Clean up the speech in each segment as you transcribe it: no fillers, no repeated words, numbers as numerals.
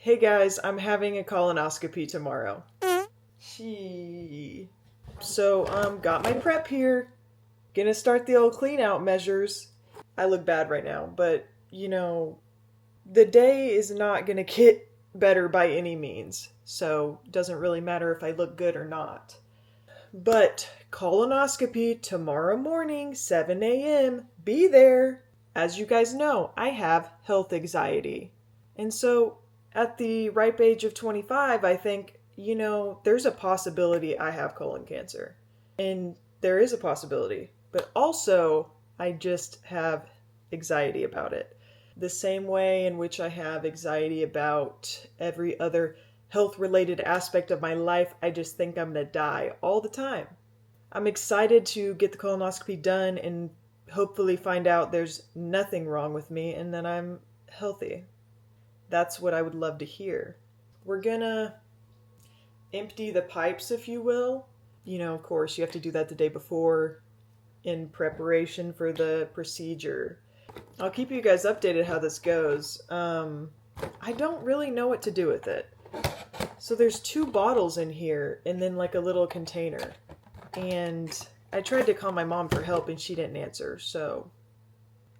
Hey guys, I'm having a colonoscopy tomorrow. She. So, got my prep here. Gonna start the old clean out measures. I look bad right now, but the day is not gonna get better by any means. So, doesn't really matter if I look good or not. But colonoscopy tomorrow morning, 7 a.m. Be there. As you guys know, I have health anxiety. And so at the ripe age of 25, I think, there's a possibility I have colon cancer. And there is a possibility. But also, I just have anxiety about it. The same way in which I have anxiety about every other health related aspect of my life, I just think I'm gonna die all the time. I'm excited to get the colonoscopy done and hopefully find out there's nothing wrong with me and that I'm healthy. That's what I would love to hear. We're gonna empty the pipes, if you will. Of course, you have to do that the day before in preparation for the procedure. I'll keep you guys updated how this goes. I don't really know what to do with it. So there's 2 bottles in here and then like a little container. And I tried to call my mom for help and she didn't answer. So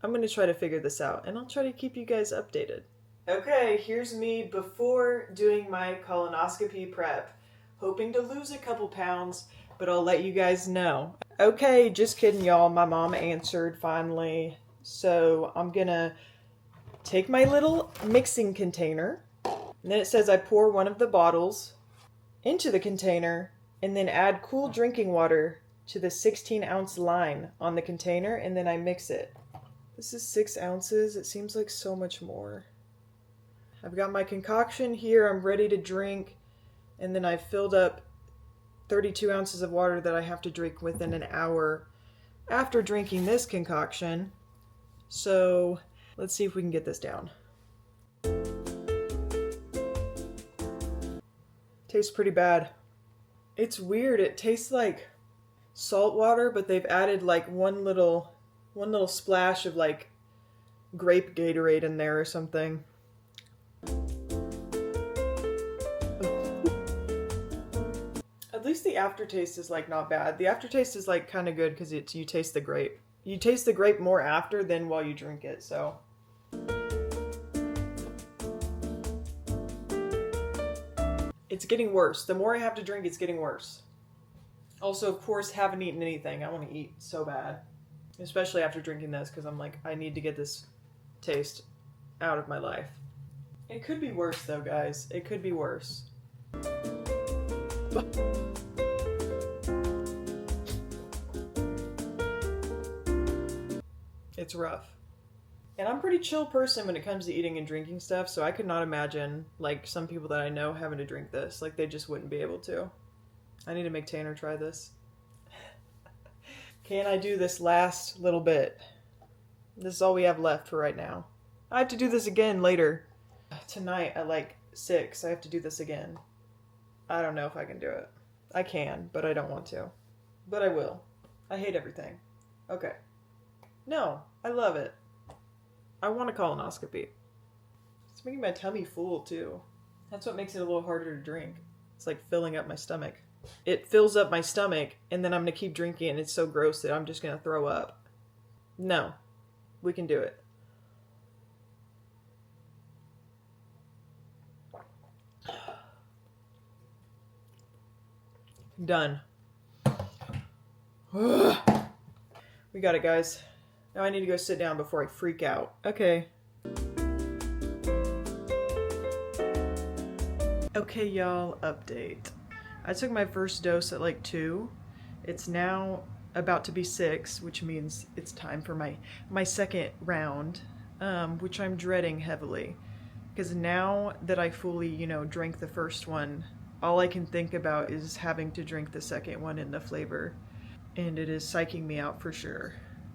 I'm going to try to figure this out and I'll try to keep you guys updated. Okay, here's me before doing my colonoscopy prep. Hoping to lose a couple pounds, but I'll let you guys know. Okay, just kidding y'all. My mom answered finally. So I'm going to take my little mixing container. And then it says I pour one of the bottles into the container and then add cool drinking water to the 16-ounce line on the container and then I mix it. This is 6 ounces. It seems like so much more. I've got my concoction here. I'm ready to drink. And then I've filled up 32 ounces of water that I have to drink within an hour after drinking this concoction. So let's see if we can get this down. Tastes pretty bad. It's weird. It tastes like salt water, but they've added like one little splash of like grape Gatorade in there or something. At least the aftertaste is like not bad. The aftertaste is like kind of good because you taste the grape. You taste the grape more after than while you drink it, so. It's getting worse. The more I have to drink, it's getting worse. Also, of course, haven't eaten anything. I want to eat so bad. Especially after drinking this, because I'm like, I need to get this taste out of my life. It could be worse, though, guys. It could be worse. It's rough. And I'm a pretty chill person when it comes to eating and drinking stuff, so I could not imagine, like, some people that I know having to drink this. Like, they just wouldn't be able to. I need to make Tanner try this. Can I do this last little bit? This is all we have left for right now. I have to do this again later. Tonight at, like, 6, I have to do this again. I don't know if I can do it. I can, but I don't want to. But I will. I hate everything. Okay. No, I love it. I want a colonoscopy. It's making my tummy full, too. That's what makes it a little harder to drink. It's like filling up my stomach. It fills up my stomach, and then I'm going to keep drinking, and it's so gross that I'm just going to throw up. No. We can do it. Done. We got it, guys. Now I need to go sit down before I freak out. Okay. Okay, y'all, update. I took my first dose at like 2. It's now about to be 6, which means it's time for my second round, which I'm dreading heavily. Because now that I fully, drank the first one, all I can think about is having to drink the second one in the flavor. And it is psyching me out for sure.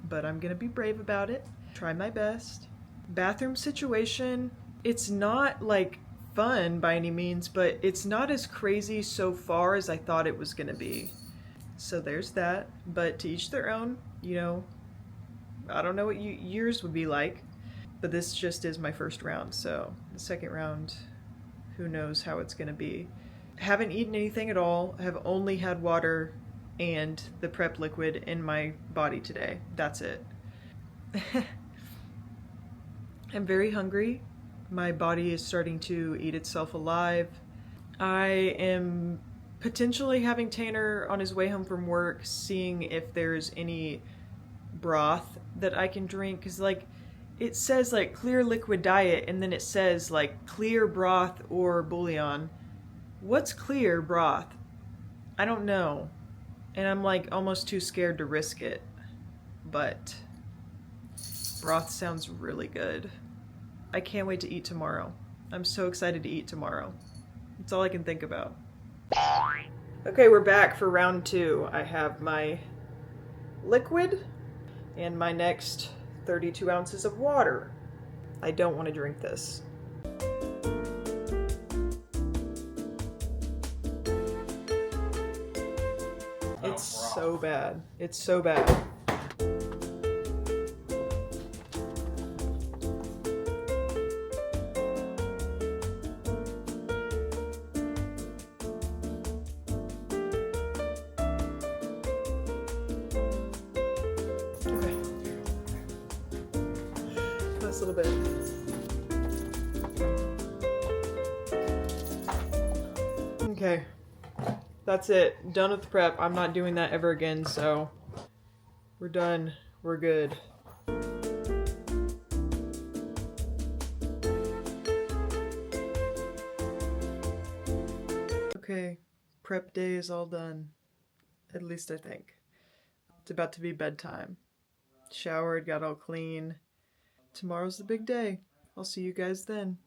But I'm gonna be brave about it. Try my best. Bathroom situation, it's not like fun by any means, but it's not as crazy so far as I thought it was gonna be. So there's that. But to each their own, I don't know what yours would be like, but this just is my first round, so the second round who knows how it's going to be. Haven't eaten anything at all. Have only had water and the prep liquid in my body today. That's it. I'm very hungry. My body is starting to eat itself alive. I am potentially having Tanner on his way home from work, seeing if there's any broth that I can drink, because like it says like clear liquid diet, and then it says like clear broth or bouillon. What's clear broth? I don't know, and I'm like almost too scared to risk it, but broth sounds really good. I can't wait to eat tomorrow. I'm so excited to eat tomorrow. That's all I can think about. Okay, we're back for round 2. I have my liquid and my next 32 ounces of water. I don't want to drink this. It's so bad. It's so bad. A little bit. Okay, that's it. Done with the prep. I'm not doing that ever again, so we're done. We're good. Okay, prep day is all done. At least I think. It's about to be bedtime. Showered, got all clean. Tomorrow's the big day. I'll see you guys then.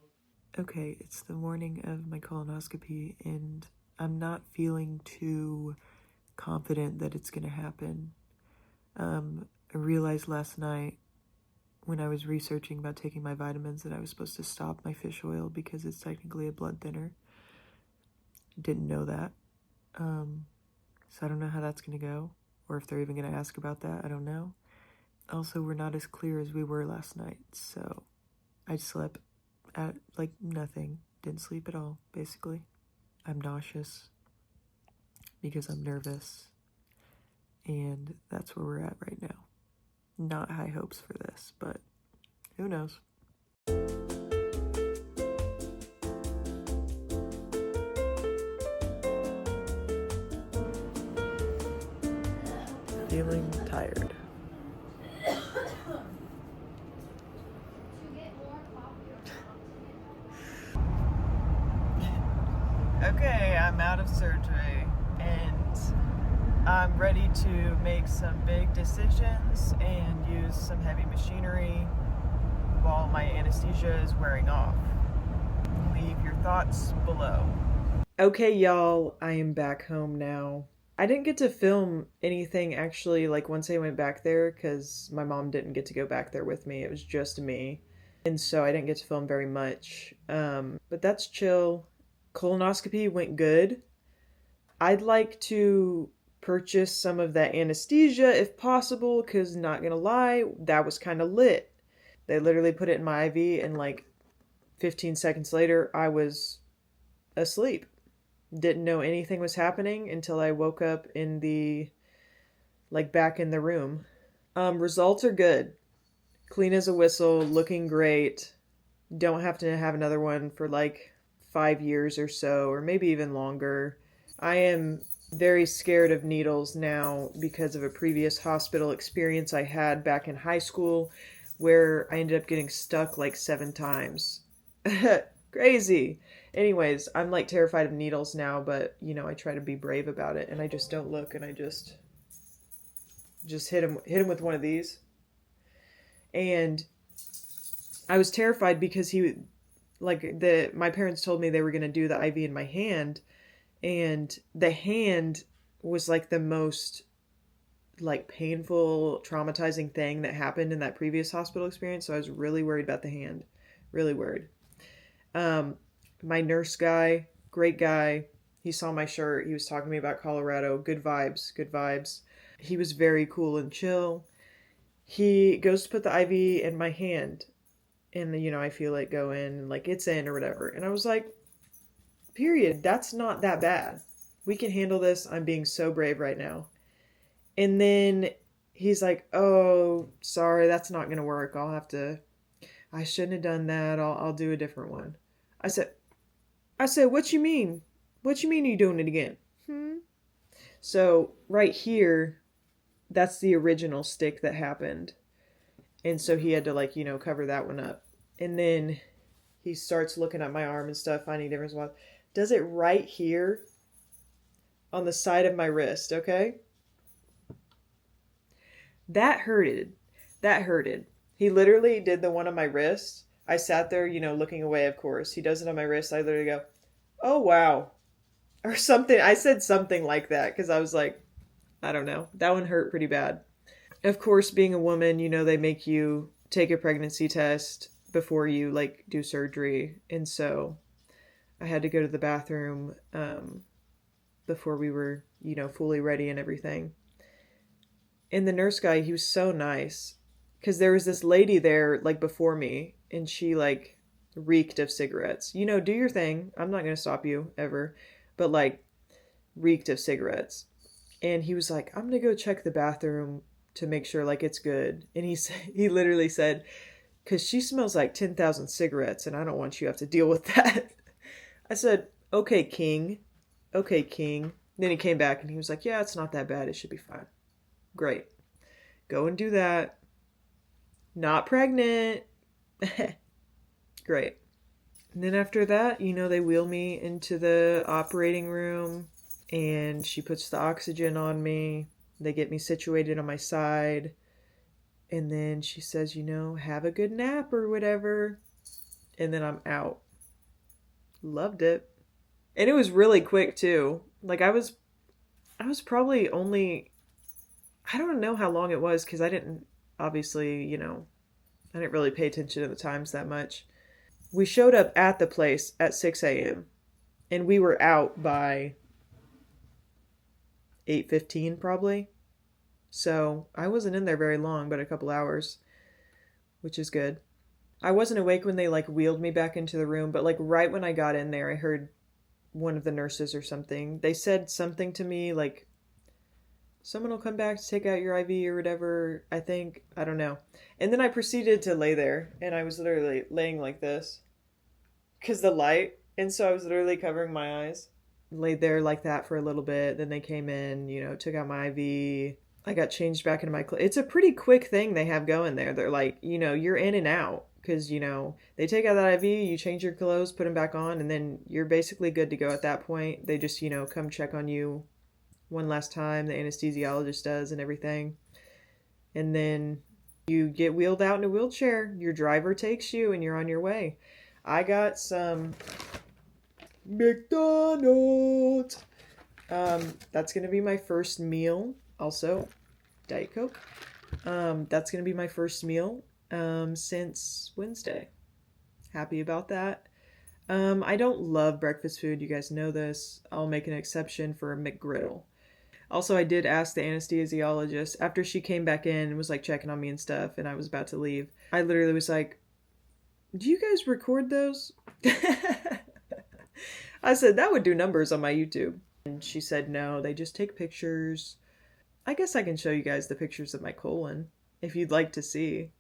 Okay, it's the morning of my colonoscopy, and I'm not feeling too confident that it's gonna happen. I realized last night when I was researching about taking my vitamins that I was supposed to stop my fish oil because it's technically a blood thinner. Didn't know that. So I don't know how that's gonna go, or if they're even gonna ask about that. I don't know. Also, we're not as clear as we were last night, so I slept at, like, nothing. Didn't sleep at all, basically. I'm nauseous because I'm nervous, and that's where we're at right now. Not high hopes for this, but who knows? Feeling tired. Okay, I'm out of surgery, and I'm ready to make some big decisions and use some heavy machinery while my anesthesia is wearing off. Leave your thoughts below. Okay, y'all, I am back home now. I didn't get to film anything actually, like, once I went back there, because my mom didn't get to go back there with me. It was just me. And so I didn't get to film very much. But that's chill. Colonoscopy went good. I'd like to purchase some of that anesthesia if possible, because not gonna lie, that was kind of lit. They literally put it in my IV, and like 15 seconds later, I was asleep. Didn't know anything was happening until I woke up in the, like, back in the room. Results are good. Clean as a whistle, looking great. Don't have to have another one for like 5 years or so, or maybe even longer. I am very scared of needles now because of a previous hospital experience I had back in high school where I ended up getting stuck like 7 times. Crazy. Anyways, I'm like terrified of needles now, but you know, I try to be brave about it, and I just don't look, and I just hit him with one of these. And I was terrified because my parents told me they were going to do the IV in my hand, and the hand was like the most like painful, traumatizing thing that happened in that previous hospital experience. So I was really worried about the hand, really worried. My nurse guy, great guy. He saw my shirt. He was talking to me about Colorado. Good vibes, good vibes. He was very cool and chill. He goes to put the IV in my hand, and, you know, I feel it go in, like, it's in or whatever. And I was like, Period. That's not that bad. We can handle this. I'm being so brave right now. And then he's like, oh, sorry, that's not going to work. I shouldn't have done that. I'll do a different one. I said, what you mean? What you mean you doing it again? So right here, that's the original stick that happened. And so he had to like, cover that one up. And then he starts looking at my arm and stuff, finding different spots. Does it right here on the side of my wrist, okay? That hurted. That hurted. He literally did the one on my wrist. I sat there, looking away, of course. He does it on my wrist. I literally go, oh, wow. Or something. I said something like that because I was like, I don't know. That one hurt pretty bad. Of course, being a woman, they make you take a pregnancy test before you like do surgery. And so I had to go to the bathroom before we were, fully ready and everything. And the nurse guy, he was so nice because there was this lady there like before me and she like reeked of cigarettes. Do your thing. I'm not going to stop you ever. But like reeked of cigarettes. And he was like, I'm going to go check the bathroom to make sure like it's good. And he literally said, because she smells like 10,000 cigarettes and I don't want you to have to deal with that. I said, okay, King. Okay, King. Then he came back and he was like, yeah, it's not that bad. It should be fine. Great. Go and do that. Not pregnant. Great. And then after that, they wheel me into the operating room and she puts the oxygen on me. They get me situated on my side. And then she says, have a good nap or whatever. And then I'm out. Loved it. And it was really quick too. Like I was probably only, I don't know how long it was because I didn't, obviously, I didn't really pay attention to the times that much. We showed up at the place at 6 a.m. and we were out by 8:15 probably. So I wasn't in there very long, but a couple hours, which is good. I wasn't awake when they like wheeled me back into the room, but like right when I got in there, I heard one of the nurses or something. They said something to me like, someone will come back to take out your IV or whatever, I think. I don't know. And then I proceeded to lay there and I was literally laying like this because the light. And so I was literally covering my eyes. Laid there like that for a little bit. Then they came in, took out my IV. I got changed back into my clothes. It's a pretty quick thing they have going there. They're like, you're in and out. Because, they take out that IV, you change your clothes, put them back on, and then you're basically good to go at that point. They just, come check on you one last time. The anesthesiologist does and everything. And then you get wheeled out in a wheelchair. Your driver takes you and you're on your way. I got some McDonald's. That's going to be my first meal. Also, Diet Coke. That's going to be my first meal since Wednesday. Happy about that. I don't love breakfast food. You guys know this. I'll make an exception for a McGriddle. Also, I did ask the anesthesiologist after she came back in and was like checking on me and stuff, and I was about to leave. I literally was like, do you guys record those? I said, that would do numbers on my YouTube. And she said, no, they just take pictures. I guess I can show you guys the pictures of my colon if you'd like to see,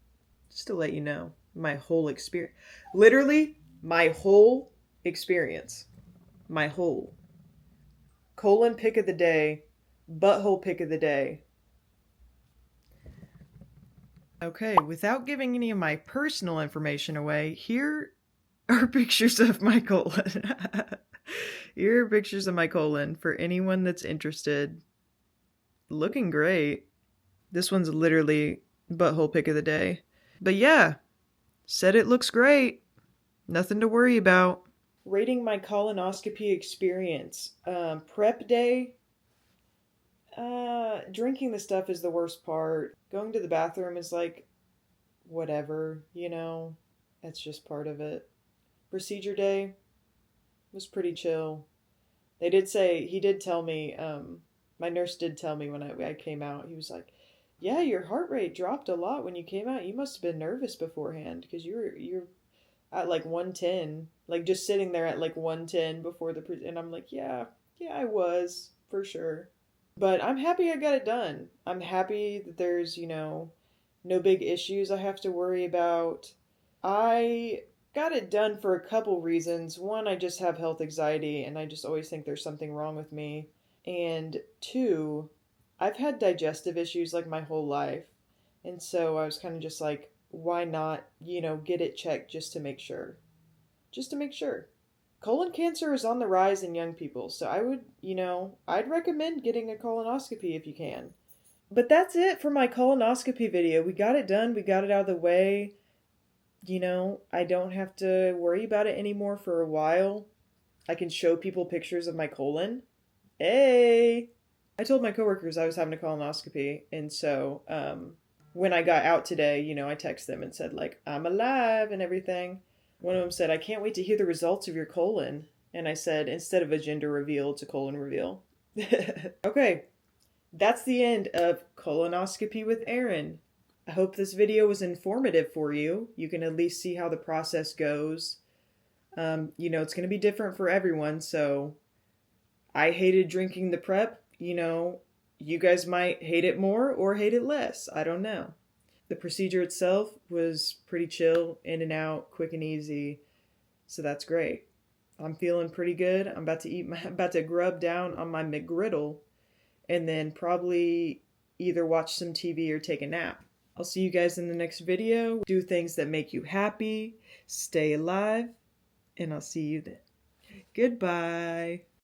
just to let you know my whole experience. Literally, my whole experience. My whole. Colon pick of the day. Butthole pick of the day. Okay, without giving any of my personal information away, here are pictures of my colon. Here are pictures of my colon for anyone that's interested. Looking great. This one's literally butthole pick of the day. But yeah, said it looks great. Nothing to worry about. Rating my colonoscopy experience. Prep day. Drinking the stuff is the worst part. Going to the bathroom is like, whatever, that's just part of it. Procedure day was pretty chill. He did tell me, my nurse did tell me when I came out, he was like, yeah, your heart rate dropped a lot when you came out. You must have been nervous beforehand because you're at like 110 Like just sitting there at like 110 before and I'm like, yeah, yeah, I was for sure. But I'm happy I got it done. I'm happy that there's, no big issues I have to worry about. I got it done for a couple reasons. One, I just have health anxiety and I just always think there's something wrong with me. And two, I've had digestive issues like my whole life. And so I was kind of just like, why not, get it checked just to make sure? Just to make sure. Colon cancer is on the rise in young people, so I would, I'd recommend getting a colonoscopy if you can. But that's it for my colonoscopy video. We got it done, we got it out of the way. I don't have to worry about it anymore for a while. I can show people pictures of my colon. Hey! I told my coworkers I was having a colonoscopy, and so when I got out today, I texted them and said, like, I'm alive and everything. One of them said, I can't wait to hear the results of your colon. And I said, instead of a gender reveal, it's a colon reveal. Okay, that's the end of Colonoscopy with Erin. I hope this video was informative for you. You can at least see how the process goes. It's going to be different for everyone, so I hated drinking the prep. You guys might hate it more or hate it less. I don't know. The procedure itself was pretty chill, in and out, quick and easy. So that's great. I'm feeling pretty good. I'm about to grub down on my McGriddle and then probably either watch some TV or take a nap. I'll see you guys in the next video. Do things that make you happy. Stay alive. And I'll see you then. Goodbye.